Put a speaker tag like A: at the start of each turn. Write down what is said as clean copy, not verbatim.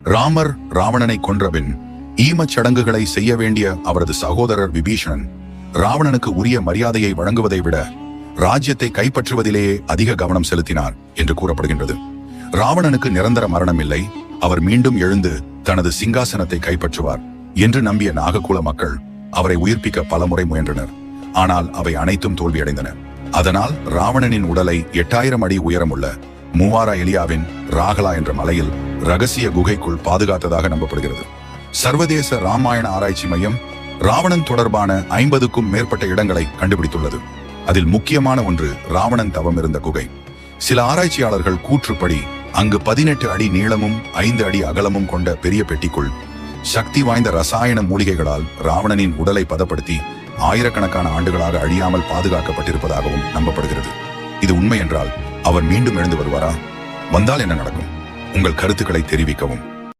A: ராமர் ராவணனை கொன்றபின் ஈமச் சடங்குகளை செய்ய வேண்டிய அவரது சகோதரர் விபீஷணன் ராவணனுக்கு உரிய மரியாதையை வழங்குவதை விட ராஜ்யத்தை கைப்பற்றுவதிலேயே அதிக கவனம் செலுத்தினார் என்று கூறப்படுகின்றது. ராவணனுக்கு நிரந்தர மரணம் இல்லை, அவர் மீண்டும் எழுந்து தனது சிங்காசனத்தை கைப்பற்றுவார் என்று நம்பிய நாககுல மக்கள் அவரை உயிர்ப்பிக்க பலமுறை முயன்றனர். ஆனால் அவை அனைத்தும் தோல்வியடைந்தன. அதனால் ராவணனின் உடலை 8000 அடி உயரமுள்ள மூவாரா எலியாவின் ராகலா என்ற மலையில் ரகசிய குகைக்குள் பாதுகாத்ததாக நம்பப்படுகிறது. சர்வதேச ராமாயண ஆராய்ச்சி மையம் ராவணன் தொடர்பான 50க்கும் மேற்பட்ட இடங்களை கண்டுபிடித்துள்ளது. அதில் முக்கியமான ஒன்று ராவணன் தவம் இருந்த குகை. சில ஆராய்ச்சியாளர்கள் கூற்றுப்படி அங்கு 18 அடி நீளமும் 5 அடி அகலமும் கொண்ட பெரிய பெட்டிக்குள் சக்தி வாய்ந்த ரசாயன மூலிகைகளால் ராவணனின் உடலை பதப்படுத்தி ஆயிரக்கணக்கான ஆண்டுகளாக அழியாமல் பாதுகாக்கப்பட்டிருப்பதாகவும் நம்பப்படுகிறது. இது உண்மை என்றால் அவர் மீண்டும் எழுந்து வருவாரா? வந்தால் என்ன நடக்கும்? உங்கள் கருத்துக்களை தெரிவிக்கவும்.